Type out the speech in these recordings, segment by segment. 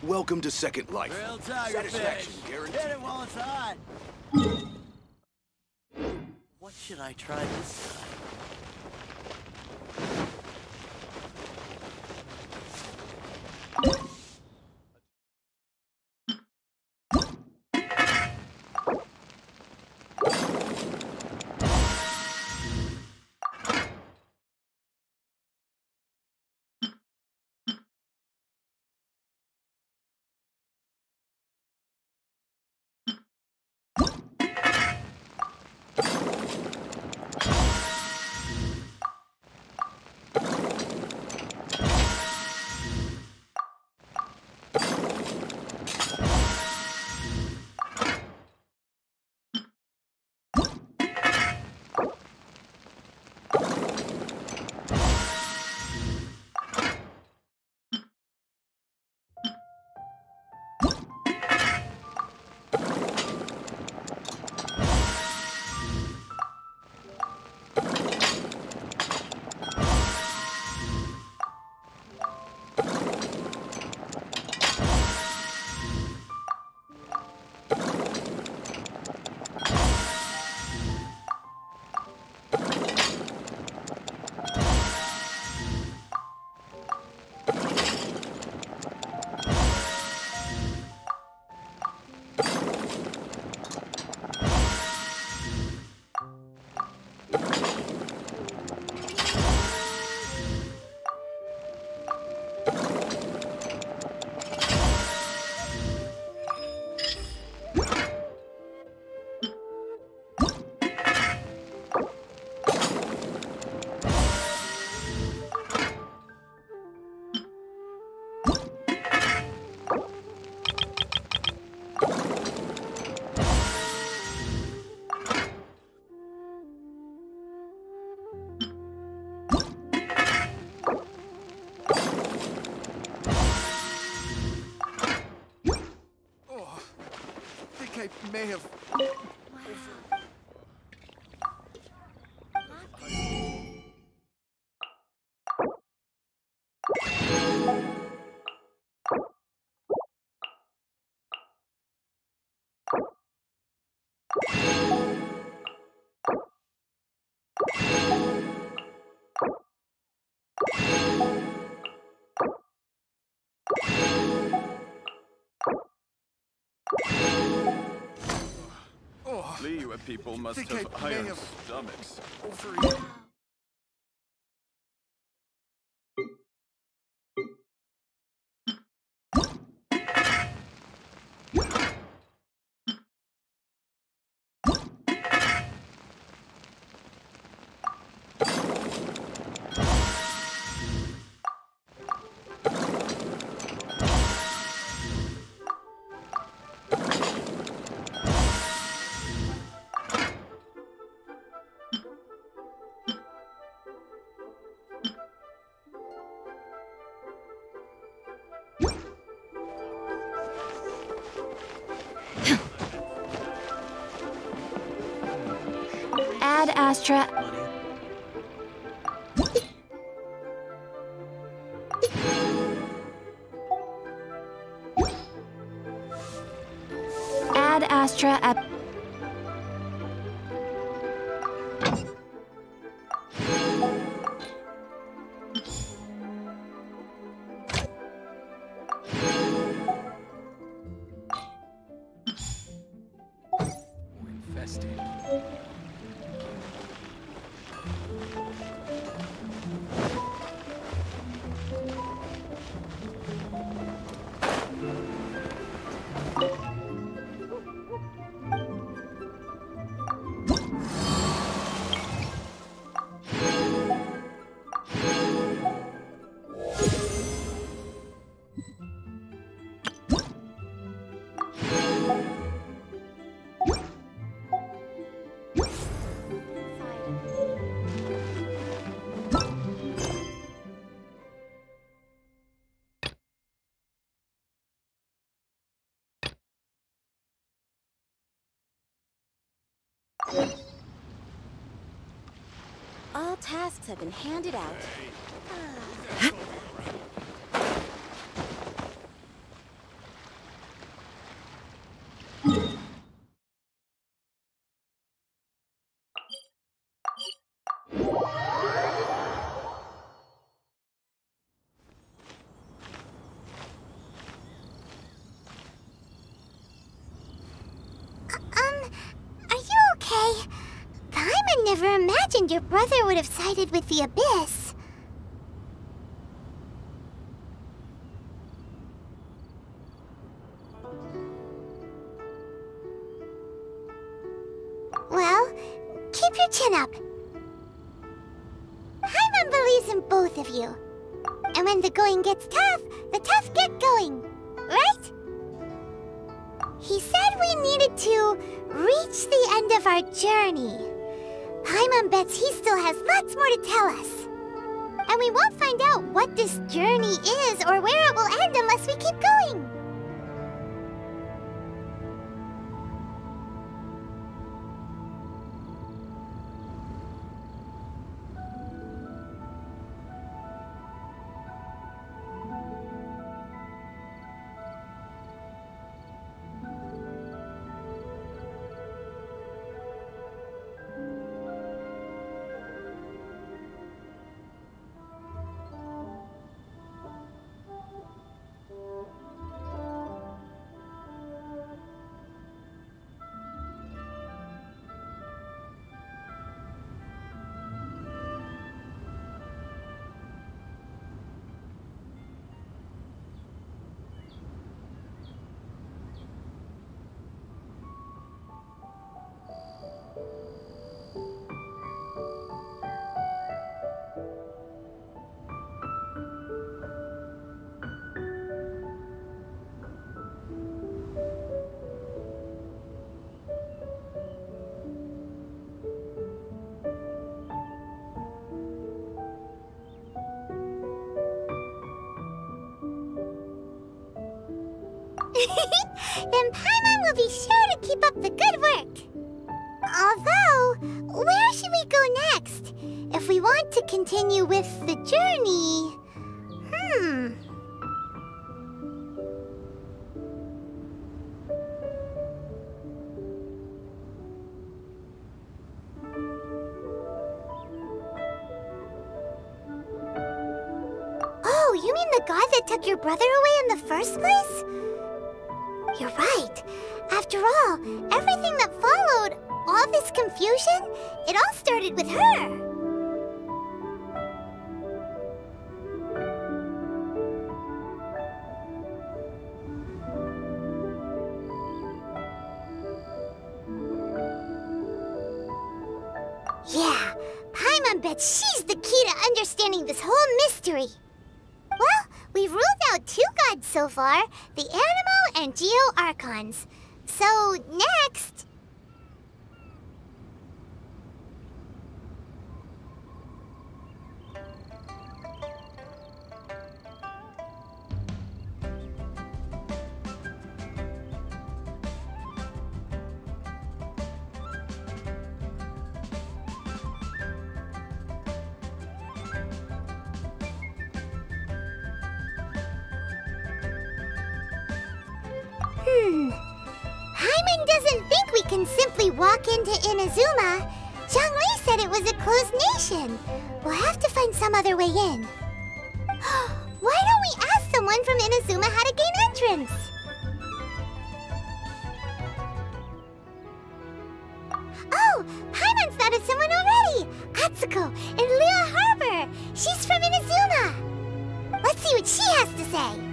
Welcome to Second Life. Real tiger Satisfaction fish. guaranteed. Hit it while it's hot. What should I try this time? I may have... Liyue people must have iron stomachs. Overeaten. Ad Astra. Ad Astra up. Infested. All tasks have been handed out. Hey. imagined your brother would have sided with the Abyss. Well, keep your chin up. Paimon believes in both of you. And when the going gets tough, the tough get going. Right? He said we needed to reach the end of our journey. Paimon bets he still has lots more to tell us. And we won't find out what this journey is or where it will end unless we keep going. Then Paimon will be sure to keep up the good work. Although, where should we go next? If we want to continue with the journey... Oh, you mean the god that took your brother away in the first place? You're right. After all, everything that followed, all this confusion, it all started with her. Yeah, Paimon bets she's the key to understanding this whole mystery. Well, we've ruled out 2 gods so far, the Animo and Geo Archons. So, next... Paimon doesn't think we can simply walk into Inazuma. Zhongli said it was a closed nation. We'll have to find some other way in. Why don't we ask someone from Inazuma how to gain entrance? Oh, Paimon's thought of someone already! Atsuko in Liyue Harbor! She's from Inazuma! Let's see what she has to say.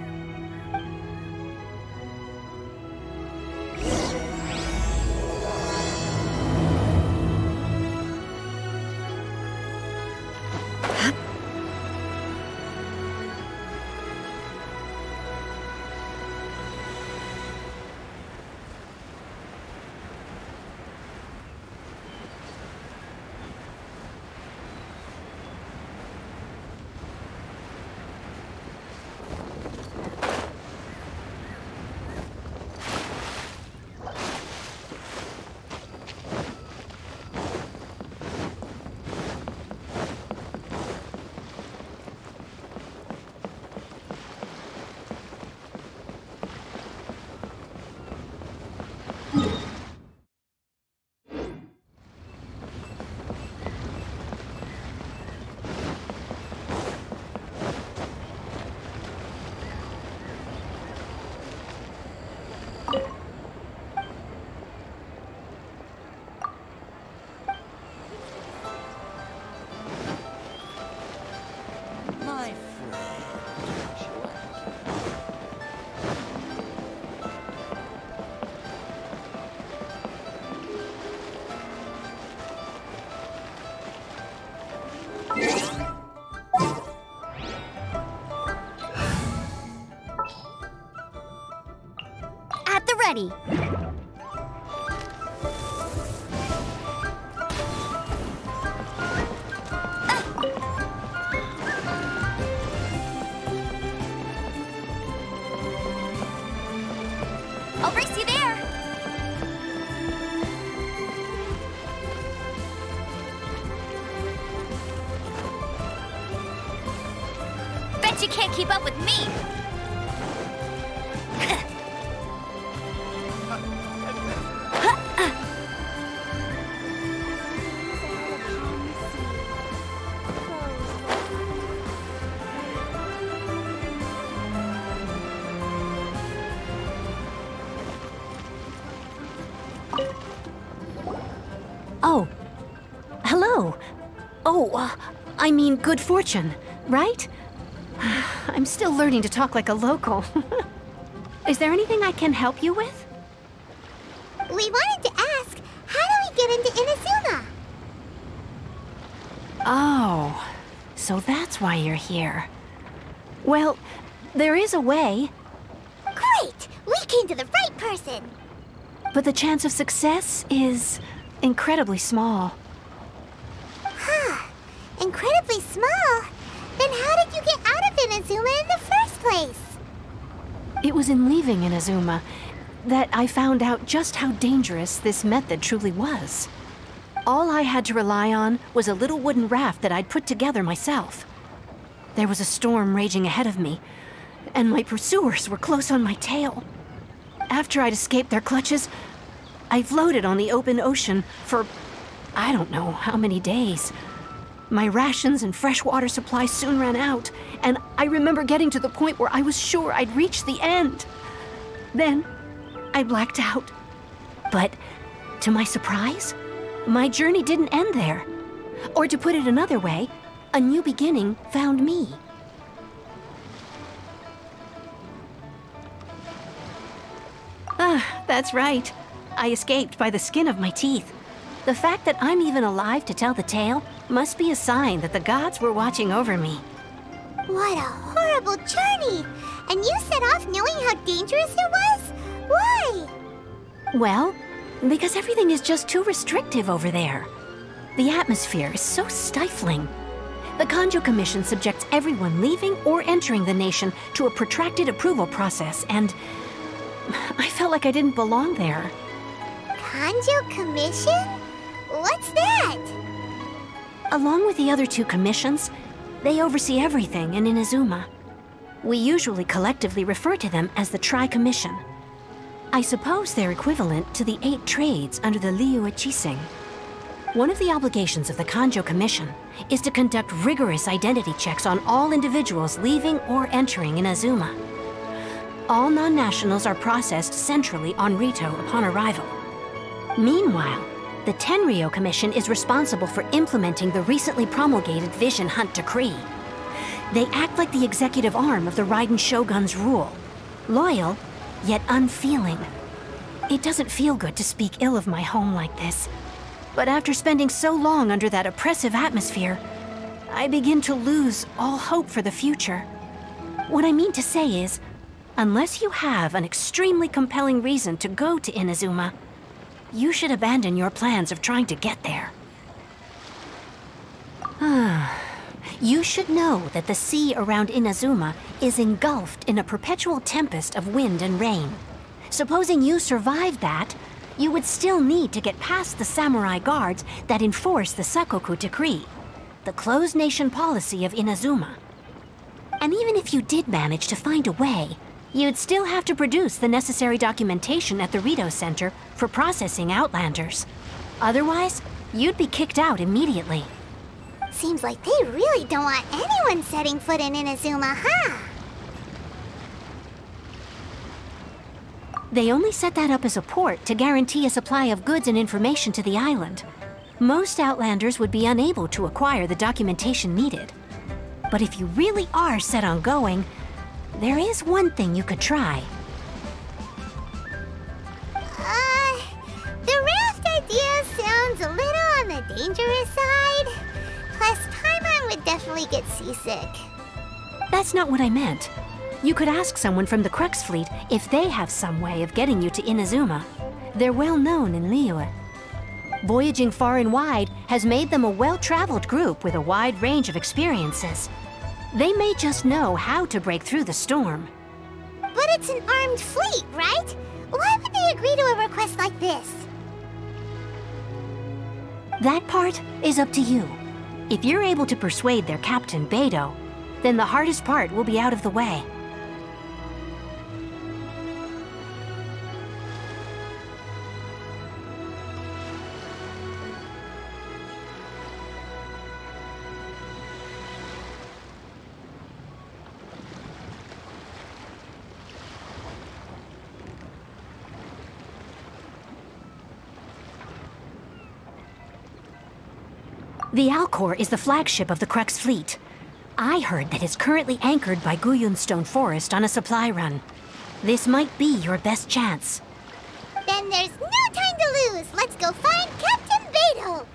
ready. I'll race you there. Bet you can't keep up with me. Oh, hello. Oh, I mean good fortune, right? I'm still learning to talk like a local. Is there anything I can help you with? We wanted to ask, how do we get into Inazuma? Oh, so that's why you're here. Well, there is a way, Great! We came to the right person! but the chance of success is incredibly small. Huh. Incredibly small? Then how did you get out of Inazuma in the first place? It was in leaving Inazuma that I found out just how dangerous this method truly was. All I had to rely on was a little wooden raft that I'd put together myself. There was a storm raging ahead of me, and my pursuers were close on my tail. After I'd escaped their clutches, I floated on the open ocean for I don't know how many days. My rations and freshwater supply soon ran out, and I remember getting to the point where I was sure I'd reached the end. Then, I blacked out. But, to my surprise, my journey didn't end there. Or to put it another way, a new beginning found me. Ah, that's right. I escaped by the skin of my teeth. The fact that I'm even alive to tell the tale must be a sign that the gods were watching over me. What a horrible journey! And you set off knowing how dangerous it was? Why? Well, because everything is just too restrictive over there. The atmosphere is so stifling. The Kanjo Commission subjects everyone leaving or entering the nation to a protracted approval process, and I felt like I didn't belong there. Kanjo Commission? What's that? Along with the other two commissions, they oversee everything in Inazuma. We usually collectively refer to them as the Tri-Commission. I suppose they're equivalent to the 8 trades under the Liu Echising. One of the obligations of the Kanjo Commission is to conduct rigorous identity checks on all individuals leaving or entering Inazuma. All non-nationals are processed centrally on Rito upon arrival. Meanwhile, the Tenryo Commission is responsible for implementing the recently promulgated Vision Hunt Decree. They act like the executive arm of the Raiden Shogun's rule. Loyal, yet unfeeling. It doesn't feel good to speak ill of my home like this. But after spending so long under that oppressive atmosphere, I begin to lose all hope for the future. What I mean to say is, unless you have an extremely compelling reason to go to Inazuma, you should abandon your plans of trying to get there. You should know that the sea around Inazuma is engulfed in a perpetual tempest of wind and rain. Supposing you survived that, you would still need to get past the samurai guards that enforce the Sakoku Decree, the closed nation policy of Inazuma. And even if you did manage to find a way, you'd still have to produce the necessary documentation at the Rito Center for processing Outlanders. Otherwise, you'd be kicked out immediately. Seems like they really don't want anyone setting foot in Inazuma, huh? They only set that up as a port to guarantee a supply of goods and information to the island. Most Outlanders would be unable to acquire the documentation needed. But if you really are set on going, there is one thing you could try. The raft idea sounds a little on the dangerous side. Plus, Paimon would definitely get seasick. That's not what I meant. You could ask someone from the Crux fleet if they have some way of getting you to Inazuma. They're well known in Liyue. Voyaging far and wide has made them a well-traveled group with a wide range of experiences. They may just know how to break through the storm. But it's an armed fleet, right? Why would they agree to a request like this? That part is up to you. If you're able to persuade their captain, Beidou, then the hardest part will be out of the way. The Alcor is the flagship of the Crux fleet. I heard that it's currently anchored by Guyunstone Forest on a supply run. This might be your best chance. Then there's no time to lose. Let's go find Captain Beidou.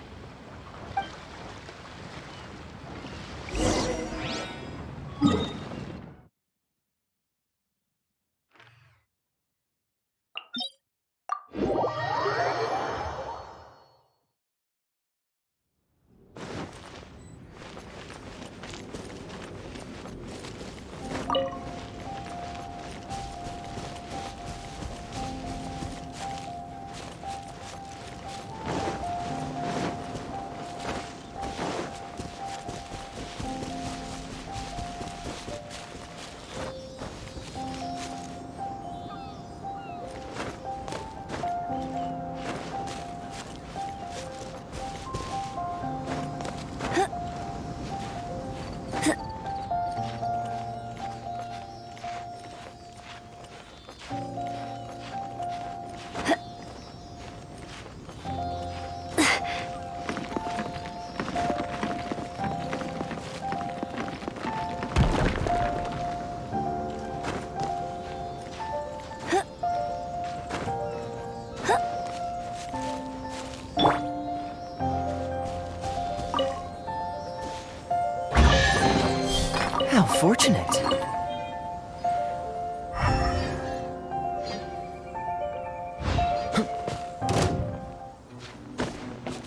How fortunate.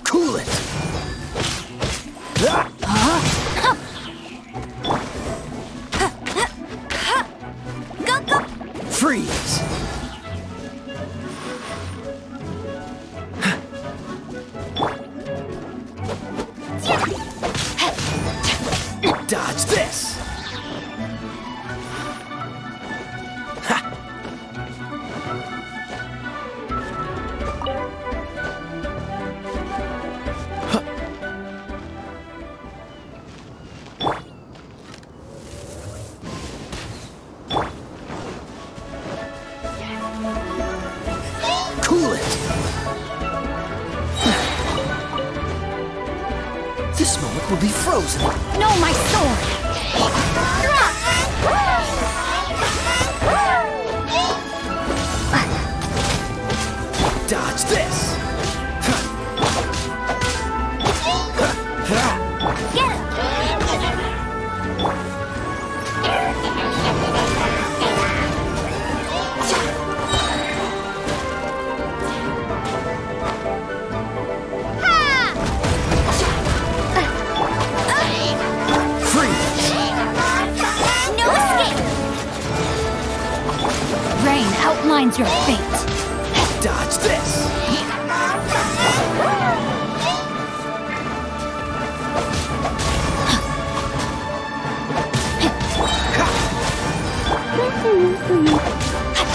Cool it. Go! Freeze. Dodge this. Cool it. This moment will be frozen. No, my sword! Dodge this. Get him! Rain outlines your fate. Dodge this.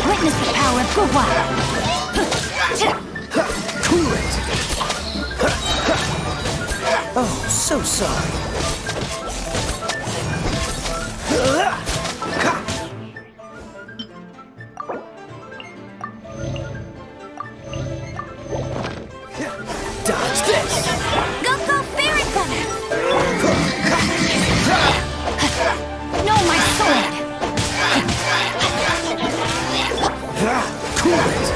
Witness the power of Kazuha. Cool it. Oh, so sorry. Dodge this. Go, Fairy Gunner! No, my sword! Cool it.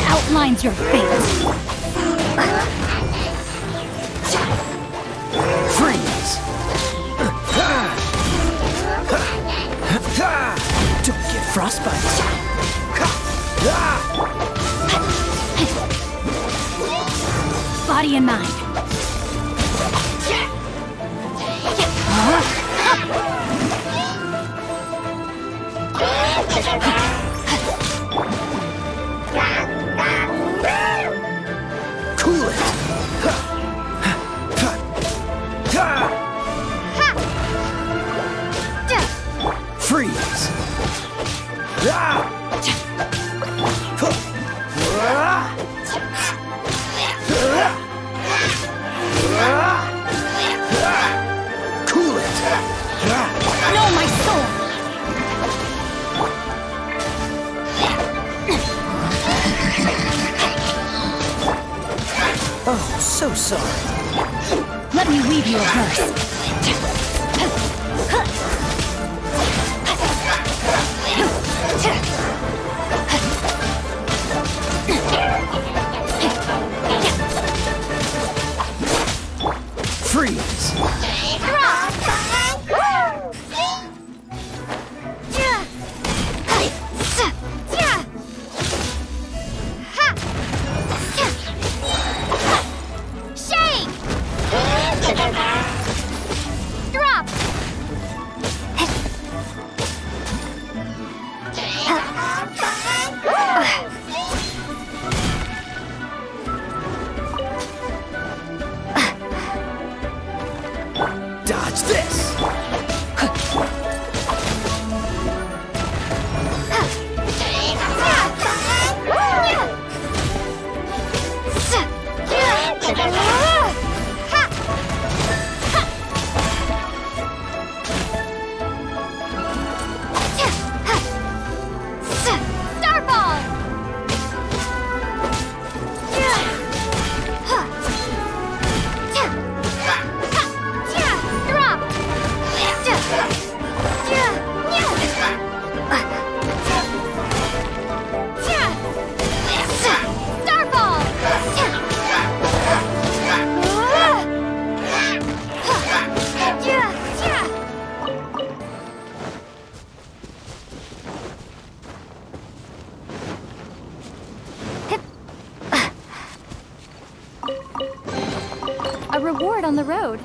outlines your fate. Freeze! Don't get frostbite. Body and mind. Cool it! Freeze! Cool it! Know my soul! Oh, so sorry. Let me weave you a verse. Freeze! Dodge this! A reward on the road.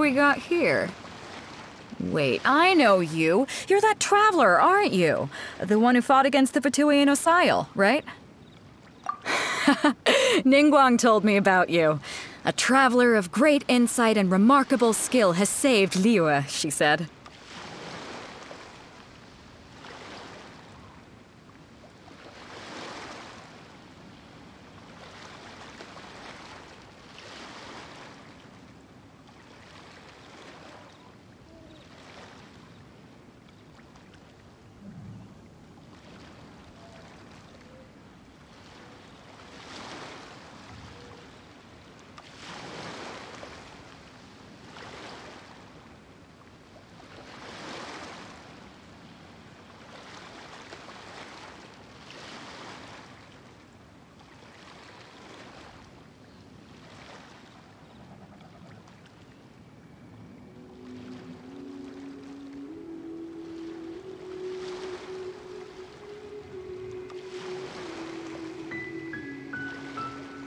we got here? Wait, I know you. You're that traveler, aren't you? The one who fought against the Fatui and Osile, right? Ningguang told me about you. A traveler of great insight and remarkable skill has saved Liyue, she said.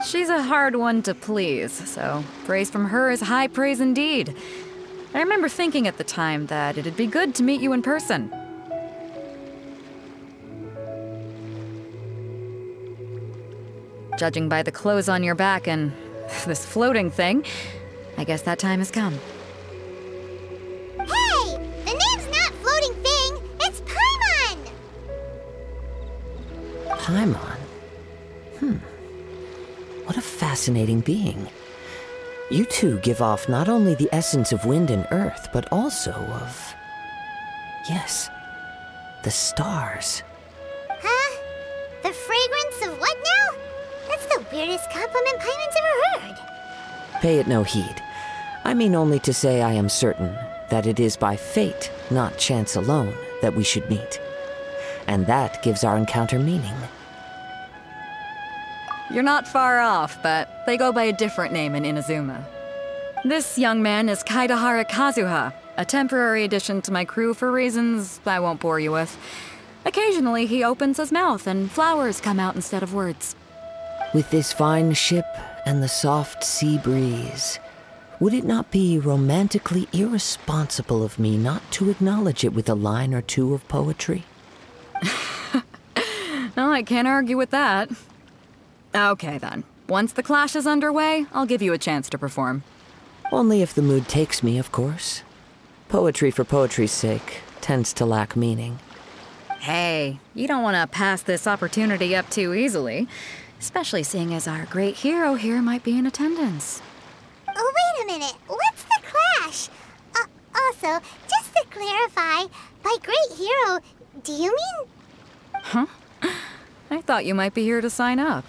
She's a hard one to please, so praise from her is high praise indeed. I remember thinking at the time that it'd be good to meet you in person. Judging by the clothes on your back and this floating thing, I guess that time has come. Hey! The name's not Floating Thing, it's Paimon! Paimon? What a fascinating being. You two give off not only the essence of wind and earth, but also of... yes, the stars. Huh? The fragrance of what now? That's the weirdest compliment Paimon's ever heard. Pay it no heed. I mean only to say I am certain that it is by fate, not chance alone, that we should meet. And that gives our encounter meaning. You're not far off, but they go by a different name in Inazuma. This young man is Kaidahara Kazuha, a temporary addition to my crew for reasons I won't bore you with. Occasionally, he opens his mouth and flowers come out instead of words. With this fine ship and the soft sea breeze, would it not be romantically irresponsible of me not to acknowledge it with a line or two of poetry? Well, I can't argue with that. Okay then. Once the clash is underway, I'll give you a chance to perform. Only if the mood takes me, of course. Poetry for poetry's sake tends to lack meaning. Hey, you don't want to pass this opportunity up too easily, especially seeing as our great hero here might be in attendance. Oh, wait a minute. What's the clash? Also, just to clarify, by great hero, do you mean... Huh? I thought you might be here to sign up.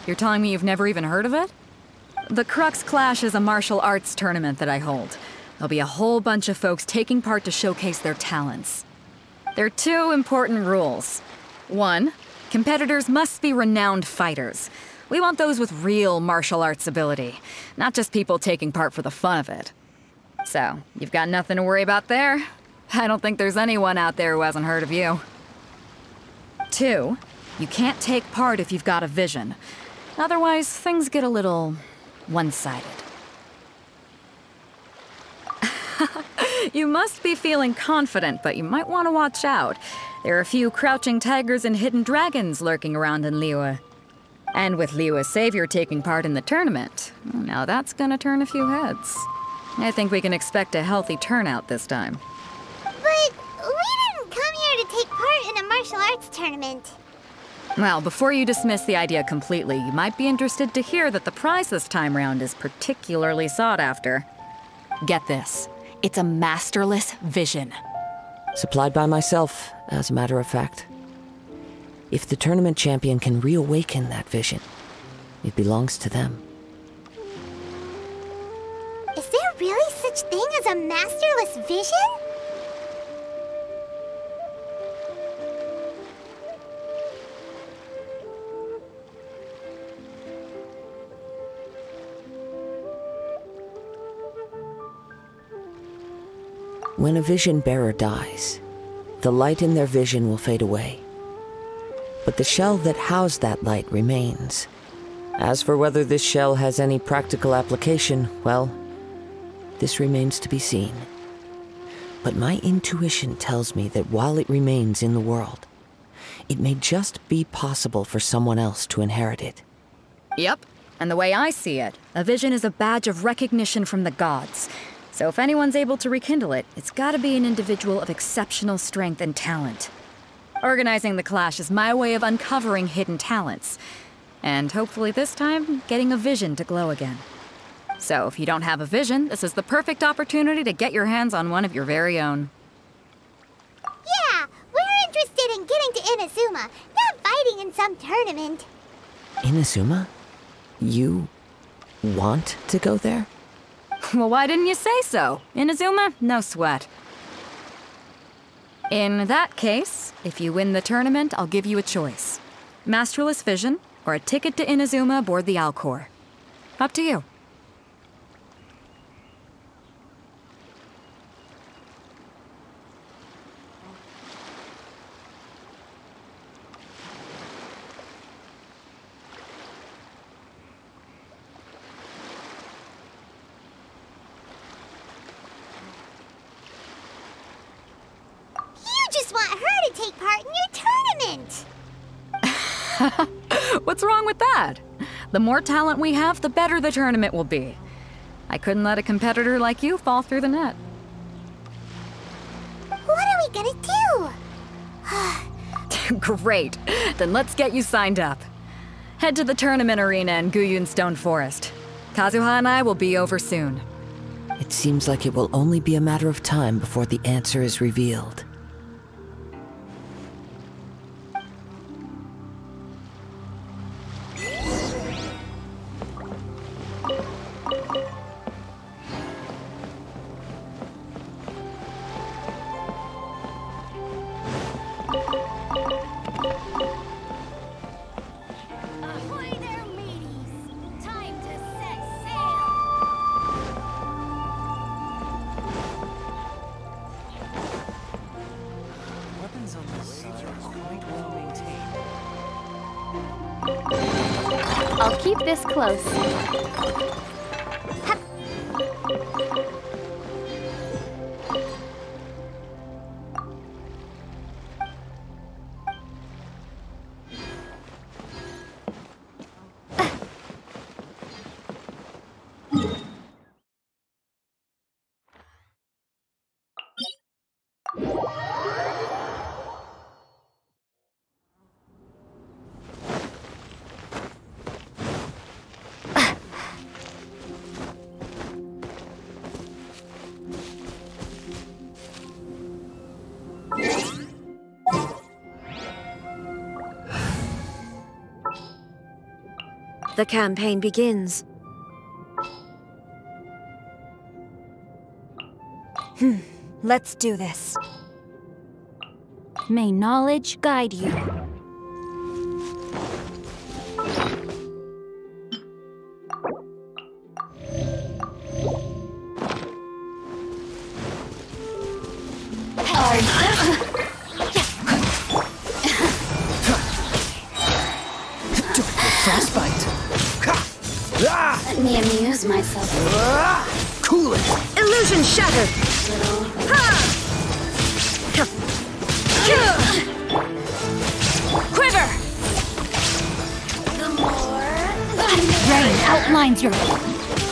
You're telling me you've never even heard of it? The Crux Clash is a martial arts tournament that I hold. There'll be a whole bunch of folks taking part to showcase their talents. There are two important rules. One, competitors must be renowned fighters. We want those with real martial arts ability, not just people taking part for the fun of it. So, you've got nothing to worry about there. I don't think there's anyone out there who hasn't heard of you. Two, you can't take part if you've got a vision. Otherwise, things get a little one-sided. You must be feeling confident, but you might want to watch out. There are a few crouching tigers and hidden dragons lurking around in Liyue. And with Liyue's savior taking part in the tournament, now that's gonna turn a few heads. I think we can expect a healthy turnout this time. But we didn't come here to take part in a martial arts tournament. Well, before you dismiss the idea completely, you might be interested to hear that the prize this time round is particularly sought after. Get this. It's a masterless vision. Supplied by myself, as a matter of fact. If the tournament champion can reawaken that vision, it belongs to them. Is there really such thing as a masterless vision? When a vision bearer dies, the light in their vision will fade away. But the shell that housed that light remains. As for whether this shell has any practical application, well, this remains to be seen. But my intuition tells me that while it remains in the world, it may just be possible for someone else to inherit it. Yep. And the way I see it, a vision is a badge of recognition from the gods. So if anyone's able to rekindle it, it's gotta be an individual of exceptional strength and talent. Organizing the clash is my way of uncovering hidden talents. And hopefully this time, getting a vision to glow again. So if you don't have a vision, this is the perfect opportunity to get your hands on one of your very own. Yeah, we're interested in getting to Inazuma, not fighting in some tournament. Inazuma? You want to go there? Well, why didn't you say so? Inazuma? No sweat. In that case, if you win the tournament, I'll give you a choice. Masterless Vision, or a ticket to Inazuma aboard the Alcor. Up to you. Take part in your tournament! What's wrong with that? The more talent we have, the better the tournament will be. I couldn't let a competitor like you fall through the net. What are we gonna do? Great. Then let's get you signed up. Head to the tournament arena in Guyun Stone Forest. Kazuha and I will be over soon. It seems like it will only be a matter of time before the answer is revealed. I'll keep this close. The campaign begins. Let's do this. May knowledge guide you. Let me amuse myself. Cool it! Illusion shattered! Quiver! The more... Rain outlines your...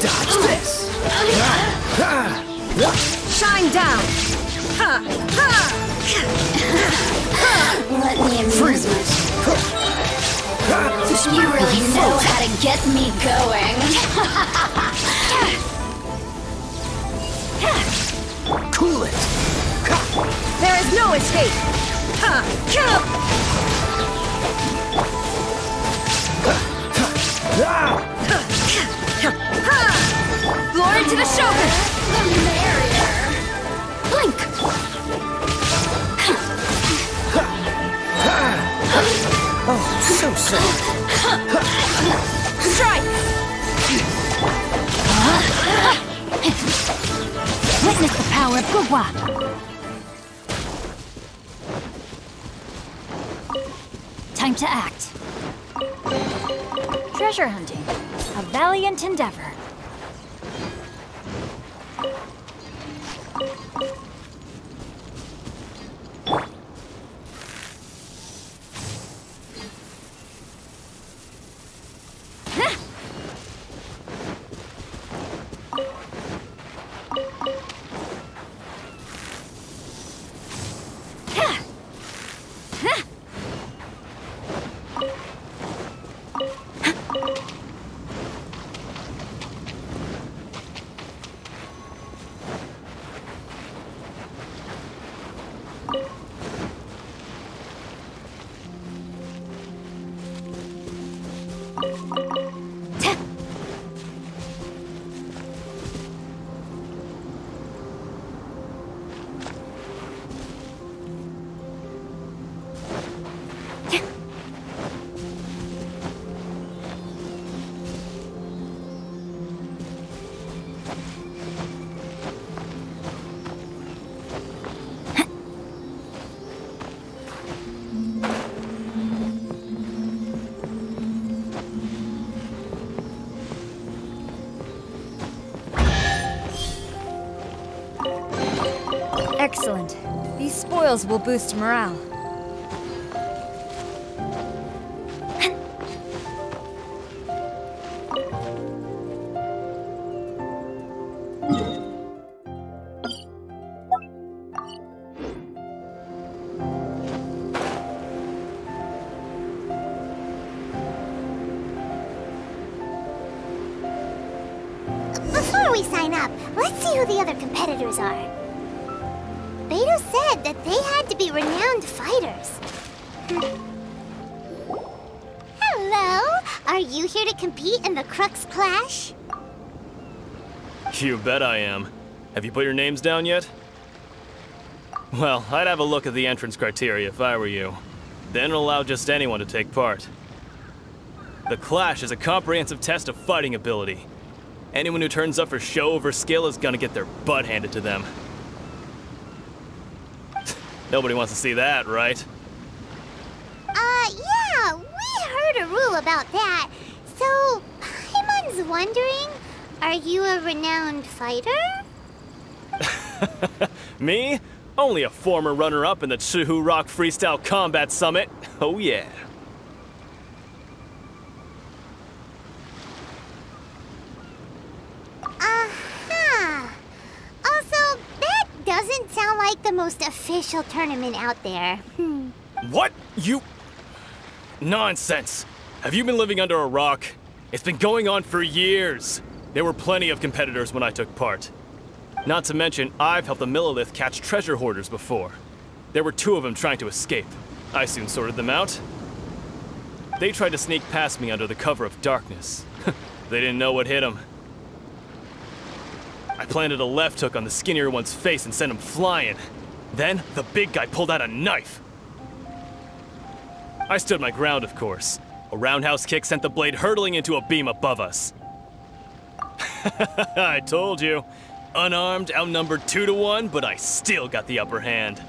Dodge this! Shine down! Let me amuse myself. You really know how to get me going. Cool it! There is no escape! Glory to the Shogun! The merrier. Blink! Oh, so sad. Strike! Witness the power of Gugwa! Time to act. Treasure hunting. A valiant endeavor. Excellent. These spoils will boost morale. Before we sign up, let's see who the other competitors are. Beidou said that they had to be renowned fighters. Hello! Are you here to compete in the Crux Clash? You bet I am. Have you put your names down yet? Well, I'd have a look at the entrance criteria if I were you. Then allow just anyone to take part. The Clash is a comprehensive test of fighting ability. Anyone who turns up for show over skill is gonna get their butt handed to them. Nobody wants to see that, right? Yeah, we heard a rule about that. So, Paimon's wondering, are you a renowned fighter? Me? Only a former runner-up in the Chihu Rock Freestyle Combat Summit. Oh yeah. Also, that doesn't sound like the most official tournament out there. What? You... Nonsense. Have you been living under a rock? It's been going on for years. There were plenty of competitors when I took part. Not to mention, I've helped the Millilith catch treasure hoarders before. There were 2 of them trying to escape. I soon sorted them out. They tried to sneak past me under the cover of darkness. They didn't know what hit them. I planted a left hook on the skinnier one's face and sent him flying. Then, the big guy pulled out a knife. I stood my ground, of course. A roundhouse kick sent the blade hurtling into a beam above us. I told you. Unarmed, outnumbered 2 to 1, but I still got the upper hand.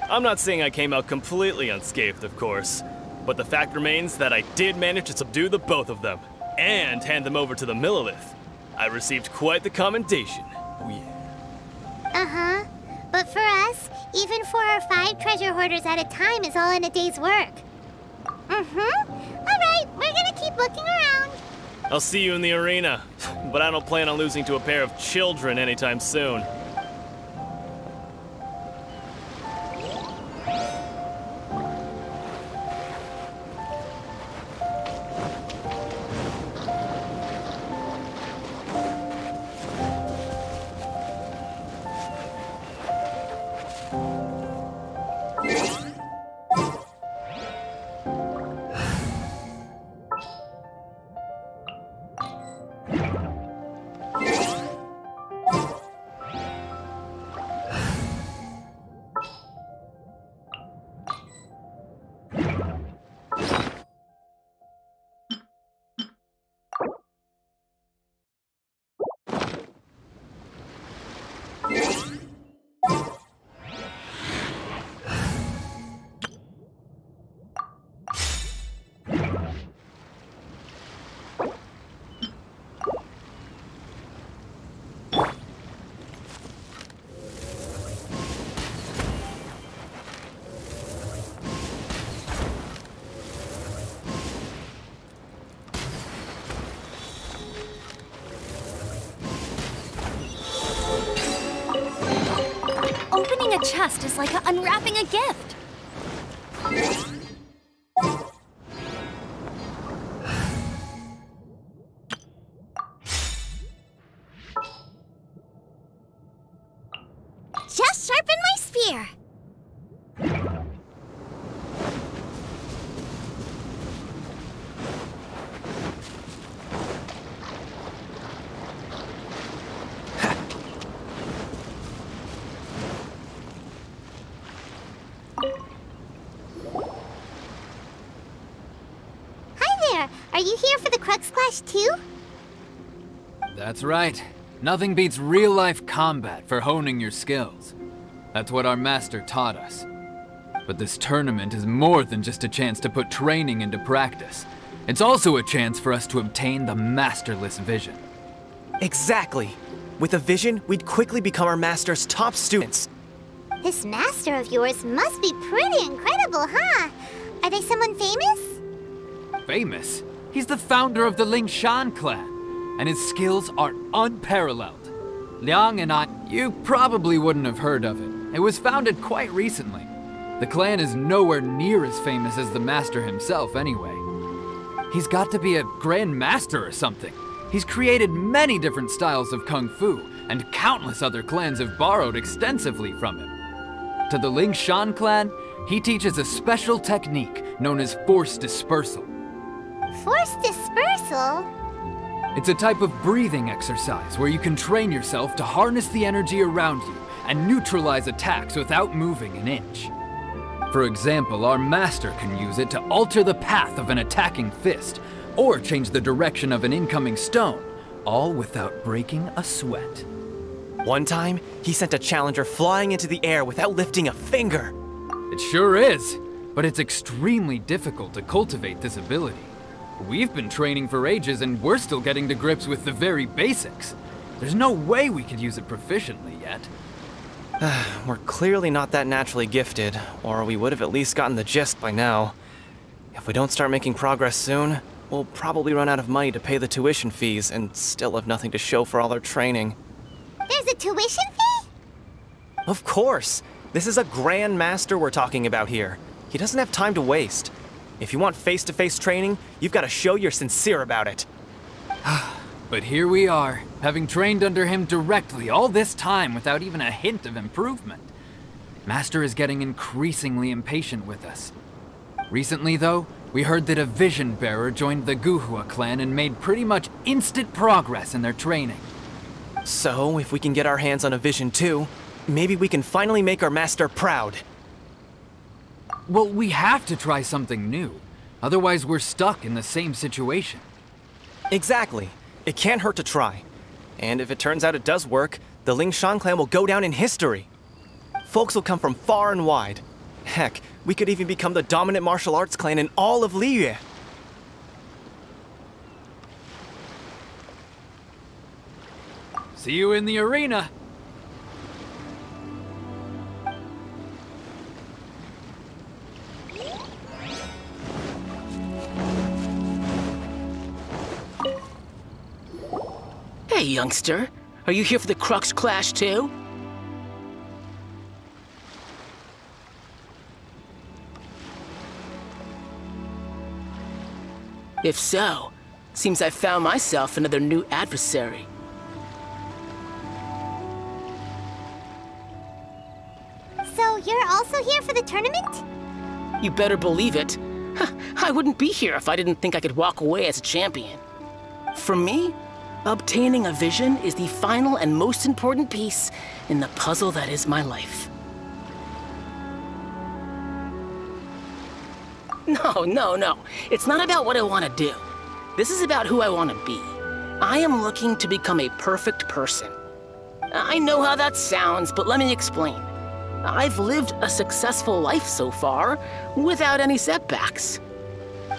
I'm not saying I came out completely unscathed, of course, but the fact remains that I did manage to subdue the both of them, and hand them over to the Millilith. I received quite the commendation. Oh yeah. Uh-huh. But for us, even 4 or 5 treasure hoarders at a time is all in a day's work. Alright, we're gonna keep looking around. I'll see you in the arena, but I don't plan on losing to a pair of children anytime soon. Opening a chest is like unwrapping a gift. Just sharpen my spear. Are you here for the Crux Clash too? That's right. Nothing beats real-life combat for honing your skills. That's what our master taught us. But this tournament is more than just a chance to put training into practice. It's also a chance for us to obtain the masterless vision. Exactly. With a vision, we'd quickly become our master's top students. This master of yours must be pretty incredible, huh? Are they someone famous? Famous? He's the founder of the Lingshan clan, and his skills are unparalleled. Liang and I... You probably wouldn't have heard of it. It was founded quite recently. The clan is nowhere near as famous as the master himself anyway. He's got to be a grand master or something. He's created many different styles of kung fu, and countless other clans have borrowed extensively from him. To the Lingshan clan, he teaches a special technique known as force dispersal. Force dispersal? It's a type of breathing exercise where you can train yourself to harness the energy around you and neutralize attacks without moving an inch. For example, our master can use it to alter the path of an attacking fist, or change the direction of an incoming stone, all without breaking a sweat. One time, he sent a challenger flying into the air without lifting a finger. It sure is, but it's extremely difficult to cultivate this ability. We've been training for ages and we're still getting to grips with the very basics. There's no way we could use it proficiently yet. We're clearly not that naturally gifted, or we would have at least gotten the gist by now. If we don't start making progress soon, we'll probably run out of money to pay the tuition fees and still have nothing to show for all our training. There's a tuition fee? Of course! This is a Grand Master we're talking about here. He doesn't have time to waste. If you want face-to-face training, you've got to show you're sincere about it. But here we are, having trained under him directly all this time without even a hint of improvement. Master is getting increasingly impatient with us. Recently, though, we heard that a vision bearer joined the Kazuha clan and made pretty much instant progress in their training. So, if we can get our hands on a vision too, maybe we can finally make our master proud. Well, we have to try something new. Otherwise, we're stuck in the same situation. Exactly. It can't hurt to try. And if it turns out it does work, the Lingshan clan will go down in history. Folks will come from far and wide. Heck, we could even become the dominant martial arts clan in all of Liyue. See you in the arena. Hey, youngster. Are you here for the Crux Clash, too? If so, seems I found myself another new adversary. So you're also here for the tournament? You better believe it. I wouldn't be here if I didn't think I could walk away as a champion. For me, obtaining a vision is the final and most important piece in the puzzle that is my life. No. It's not about what I want to do. This is about who I want to be. I am looking to become a perfect person. I know how that sounds, but let me explain. I've lived a successful life so far, without any setbacks.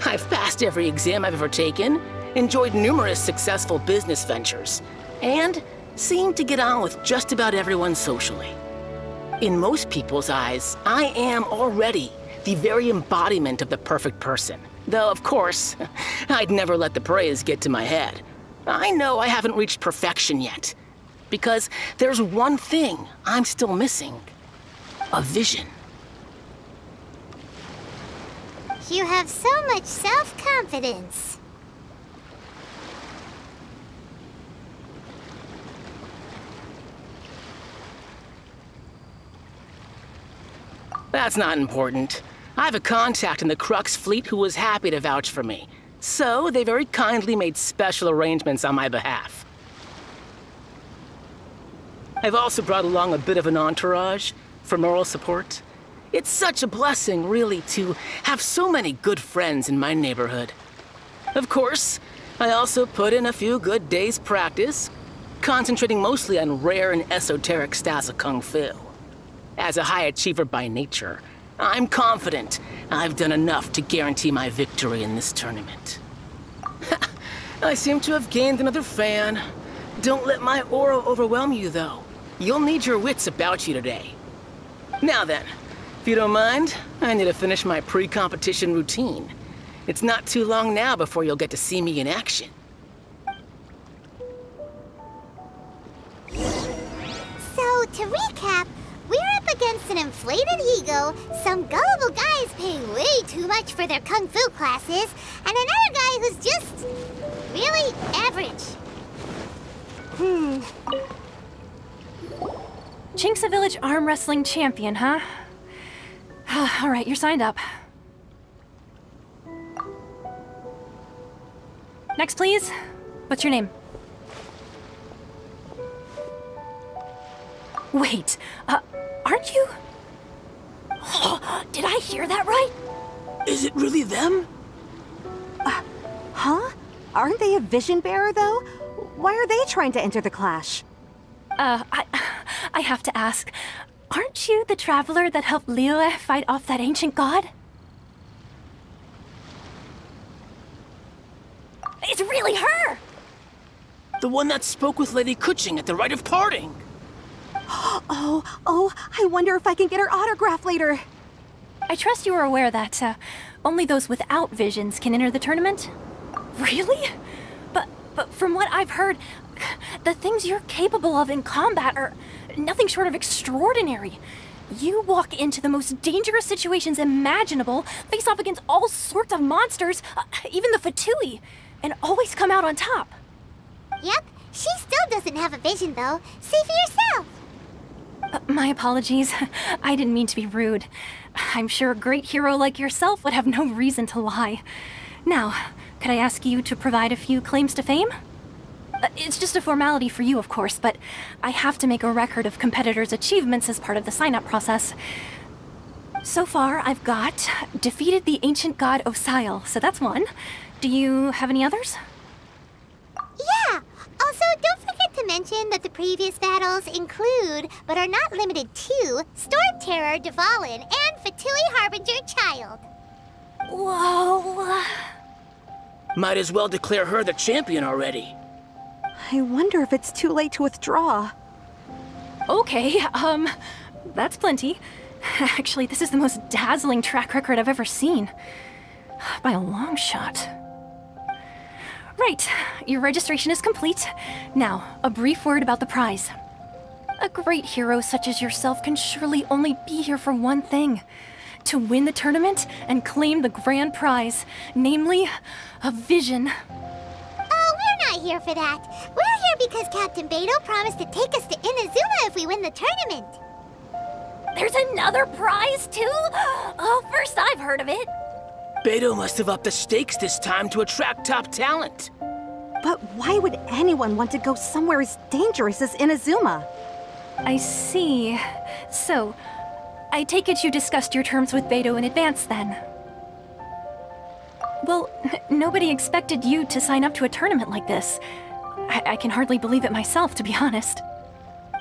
I've passed every exam I've ever taken, enjoyed numerous successful business ventures, and seemed to get on with just about everyone socially. In most people's eyes, I am already the very embodiment of the perfect person. Though, of course, I'd never let the praise get to my head. I know I haven't reached perfection yet, because there's one thing I'm still missing. A vision. You have so much self-confidence. That's not important. I have a contact in the Crux fleet who was happy to vouch for me. So, they very kindly made special arrangements on my behalf. I've also brought along a bit of an entourage for moral support. It's such a blessing, really, to have so many good friends in my neighborhood. Of course, I also put in a few good days' practice, concentrating mostly on rare and esoteric styles of Kung Fu. As a high achiever by nature, I'm confident I've done enough to guarantee my victory in this tournament. I seem to have gained another fan. Don't let my aura overwhelm you, though. You'll need your wits about you today. Now then, if you don't mind, I need to finish my pre-competition routine. It's not too long now before you'll get to see me in action. So, to recap, we're up against an inflated ego, some gullible guys paying way too much for their kung fu classes, and another guy who's just really average. Chink's a village arm wrestling champion, huh? All right, you're signed up. Next, please. What's your name? Wait, aren't you? Did I hear that right? Is it really them? Huh? Aren't they a vision bearer, though? Why are they trying to enter the clash? I have to ask, aren't you the traveler that helped Liyue fight off that ancient god? It's really her! The one that spoke with Lady Kuching at the rite of parting. Oh, I wonder if I can get her autograph later. I trust you are aware that only those without visions can enter the tournament? Really? But from what I've heard, the things you're capable of in combat are nothing short of extraordinary. You walk into the most dangerous situations imaginable, face off against all sorts of monsters, even the Fatui, and always come out on top. Yep, she still doesn't have a vision though. See for yourself. My apologies. I didn't mean to be rude. I'm sure a great hero like yourself would have no reason to lie. Now, could I ask you to provide a few claims to fame? It's just a formality for you, of course, but I have to make a record of competitors' achievements as part of the sign-up process. So far, I've got defeated the ancient god Osail, so that's one. Do you have any others? Yeah! Also, don't forget to mention that the previous battles include, but are not limited to, Storm Terror, Dvalin, and Fatui Harbinger Child. Whoa! Might as well declare her the champion already. I wonder if it's too late to withdraw. Okay, that's plenty. Actually, this is the most dazzling track record I've ever seen. By a long shot. Right, your registration is complete. Now, a brief word about the prize. A great hero such as yourself can surely only be here for one thing. To win the tournament and claim the grand prize, namely, a vision. Oh, we're not here for that. We're here because Captain Beidou promised to take us to Inazuma if we win the tournament. There's another prize, too? Oh, first I've heard of it. Beidou must have upped the stakes this time to attract top talent. But why would anyone want to go somewhere as dangerous as Inazuma? I see. So, I take it you discussed your terms with Beidou in advance, then? Well, nobody expected you to sign up to a tournament like this. I can hardly believe it myself, to be honest.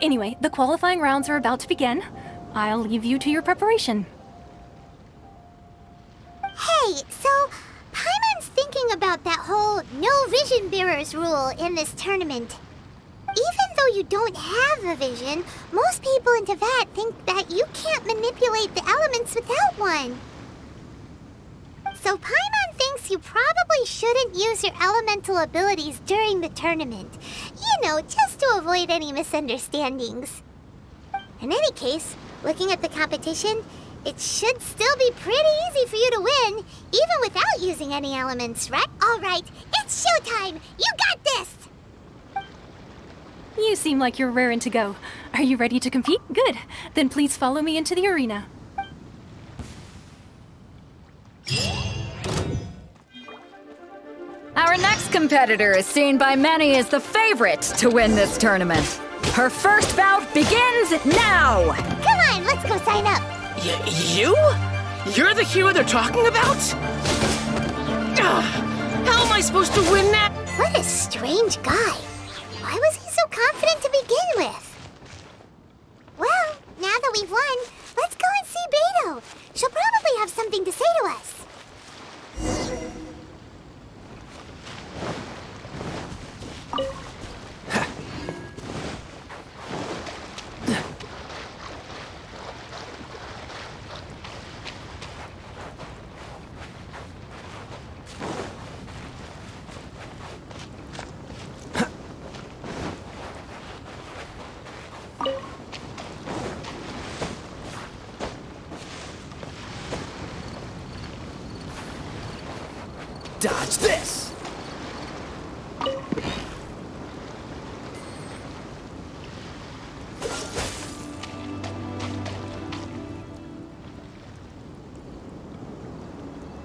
Anyway, the qualifying rounds are about to begin. I'll leave you to your preparation. Hey, so Paimon's thinking about that whole no vision bearers rule in this tournament. Even though you don't have a vision, most people in Teyvat think that you can't manipulate the elements without one. So Paimon thinks you probably shouldn't use your elemental abilities during the tournament. You know, just to avoid any misunderstandings. In any case, looking at the competition, It should still be pretty easy for you to win, even without using any elements, right? All right, it's showtime! You got this! You seem like you're raring to go. Are you ready to compete? Good. Then please follow me into the arena. Our next competitor is seen by many as the favorite to win this tournament. Her first bout begins now! Come on, let's go sign up! You? You're the hero they're talking about? How am I supposed to win that? What a strange guy. Why was he so confident to begin with? Well, now that we've won, let's go and see Beidou. She'll probably have something to say to us. Dodge this!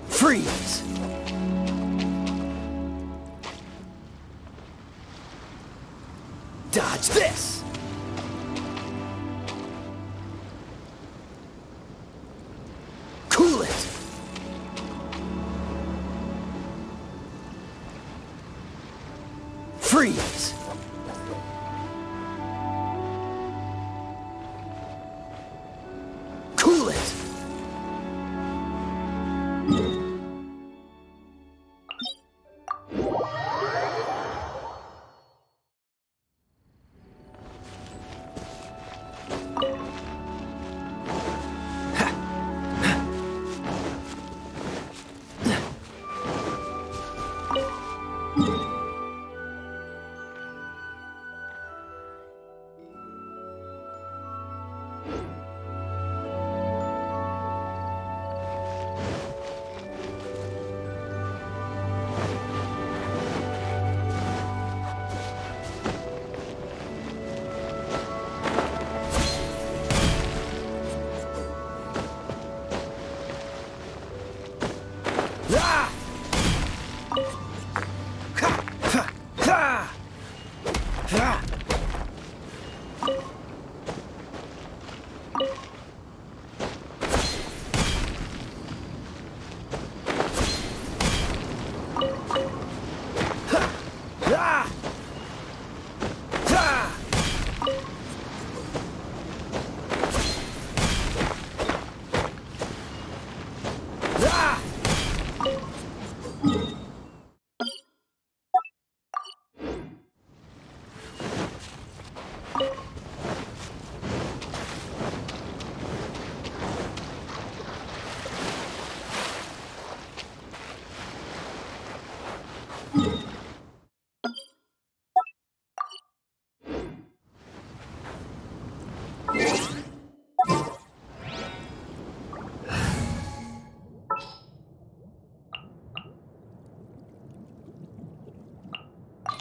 Freeze! Dodge this! Cool it! Freeze! Cool it!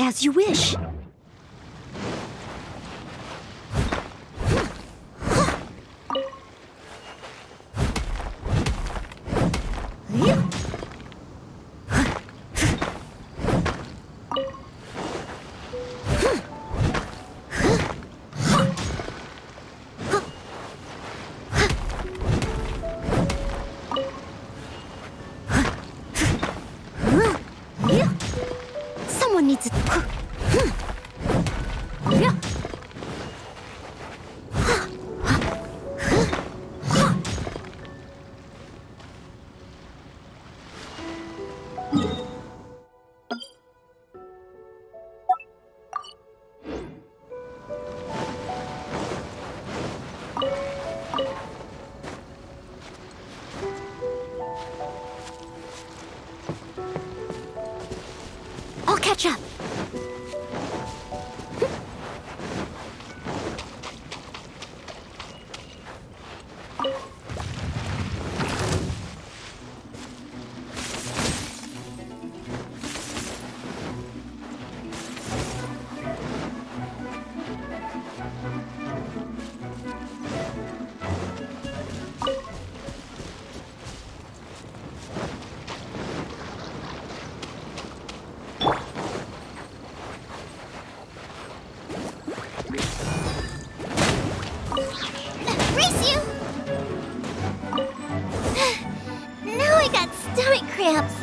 As you wish. Someone needs to... I'll catch up. I got stomach cramps.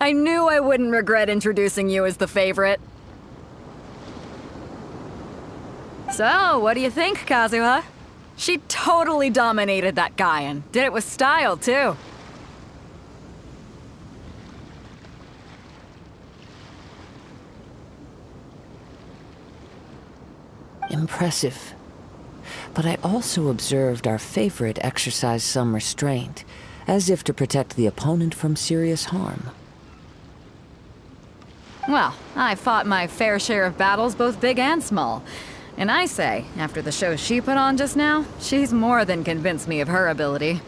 I knew I wouldn't regret introducing you as the favorite. So, what do you think, Kazuha? She totally dominated that guy and did it with style, too. Impressive. But I also observed our favorite exercise some restraint, as if to protect the opponent from serious harm. Well, I fought my fair share of battles, both big and small. And I say, after the show she put on just now, she's more than convinced me of her ability.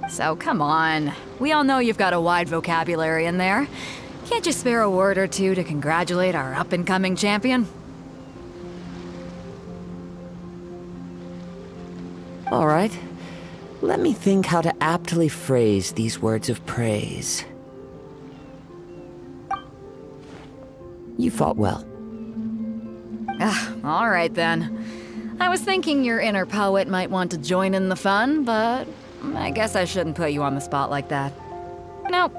So come on. We all know you've got a wide vocabulary in there. Can't you spare a word or two to congratulate our up-and-coming champion? All right. Let me think how to aptly phrase these words of praise. You fought well. All right then. I was thinking your inner poet might want to join in the fun, but I guess I shouldn't put you on the spot like that. You know,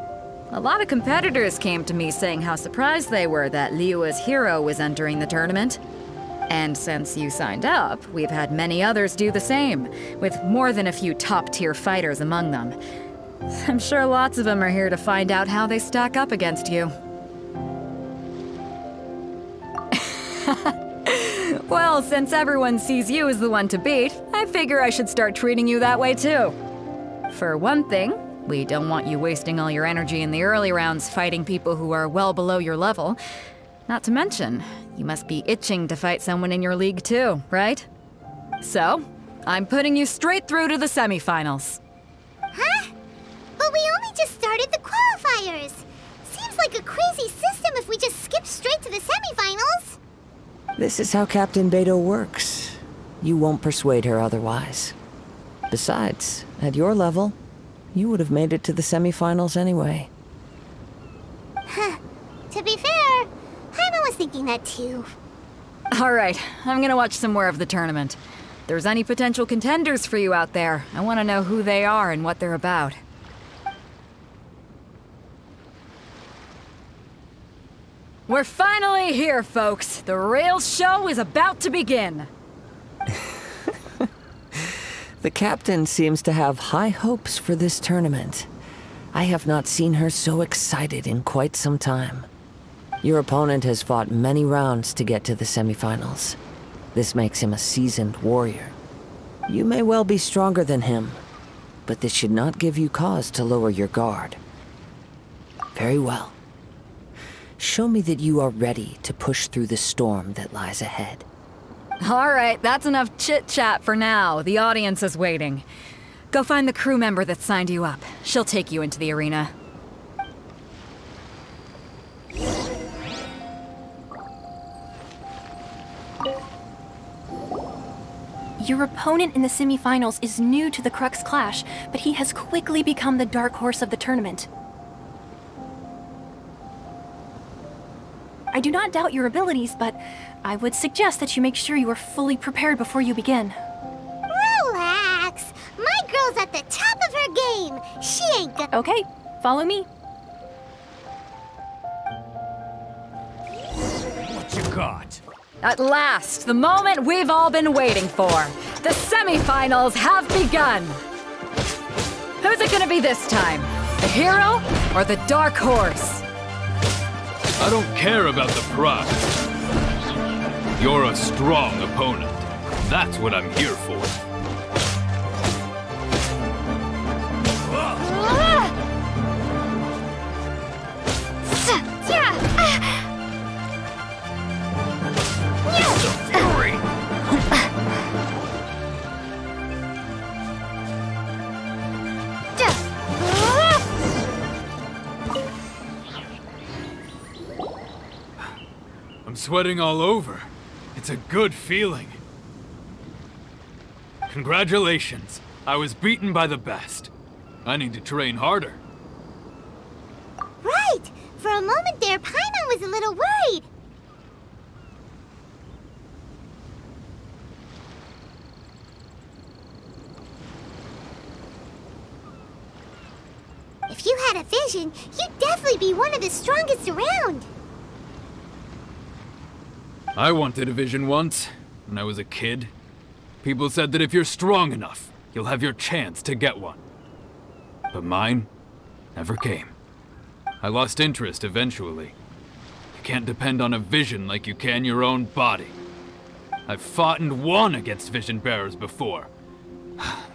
a lot of competitors came to me saying how surprised they were that Liyue's hero was entering the tournament. And since you signed up, we've had many others do the same, with more than a few top-tier fighters among them. I'm sure lots of them are here to find out how they stack up against you. Well, since everyone sees you as the one to beat, I figure I should start treating you that way too. For one thing, we don't want you wasting all your energy in the early rounds fighting people who are well below your level. Not to mention, you must be itching to fight someone in your league too, right? So, I'm putting you straight through to the semifinals. Huh? But we only just started the qualifiers. Seems like a crazy system if we just skip straight to the semifinals. This is how Captain Beidou works. You won't persuade her otherwise. Besides, at your level, you would have made it to the semifinals anyway. Huh. To be fair, Paimon was thinking that too. Alright, I'm gonna watch some more of the tournament. If there's any potential contenders for you out there, I want to know who they are and what they're about. We're finally here, folks. The real show is about to begin. The captain seems to have high hopes for this tournament. I have not seen her so excited in quite some time. Your opponent has fought many rounds to get to the semifinals. This makes him a seasoned warrior. You may well be stronger than him, but this should not give you cause to lower your guard. Very well. Show me that you are ready to push through the storm that lies ahead. Alright, that's enough chit-chat for now. The audience is waiting. Go find the crew member that signed you up. She'll take you into the arena. Your opponent in the semifinals is new to the Crux Clash, but he has quickly become the dark horse of the tournament. I do not doubt your abilities, but I would suggest that you make sure you are fully prepared before you begin. Relax! My girl's at the top of her game! She ain't gonna— Okay, follow me. What you got? At last, the moment we've all been waiting for. The semifinals have begun. Who's it gonna be this time? The hero or the dark horse? I don't care about the prize. You're a strong opponent. That's what I'm here for. I'm sweating all over. It's a good feeling. Congratulations. I was beaten by the best. I need to train harder. Right! For a moment there, Paimon was a little worried. If you had a vision, you'd definitely be one of the strongest around. I wanted a vision once, when I was a kid. People said that if you're strong enough, you'll have your chance to get one. But mine never came. I lost interest eventually. You can't depend on a vision like you can your own body. I've fought and won against vision bearers before.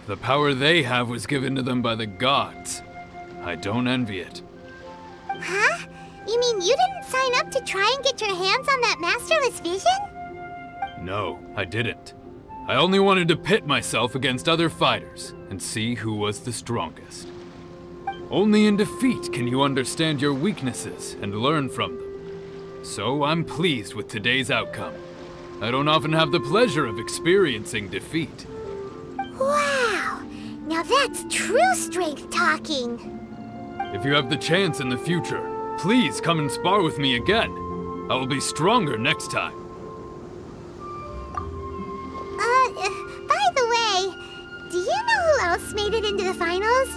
The power they have was given to them by the gods. I don't envy it. Huh? You mean you didn't sign up to try and get your hands on that masterless vision? No, I didn't. I only wanted to pit myself against other fighters and see who was the strongest. Only in defeat can you understand your weaknesses and learn from them. So I'm pleased with today's outcome. I don't often have the pleasure of experiencing defeat. Wow! Now that's true strength talking. If you have the chance in the future, please come and spar with me again. I will be stronger next time. By the way, do you know who else made it into the finals?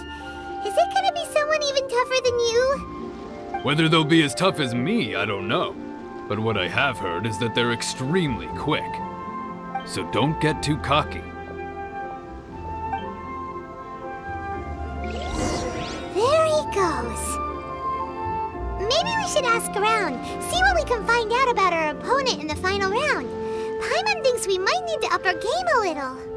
Is it gonna be someone even tougher than you? Whether they'll be as tough as me, I don't know. But what I have heard is that they're extremely quick. So don't get too cocky. There he goes. Maybe we should ask around, see what we can find out about our opponent in the final round. Paimon thinks we might need to up our game a little.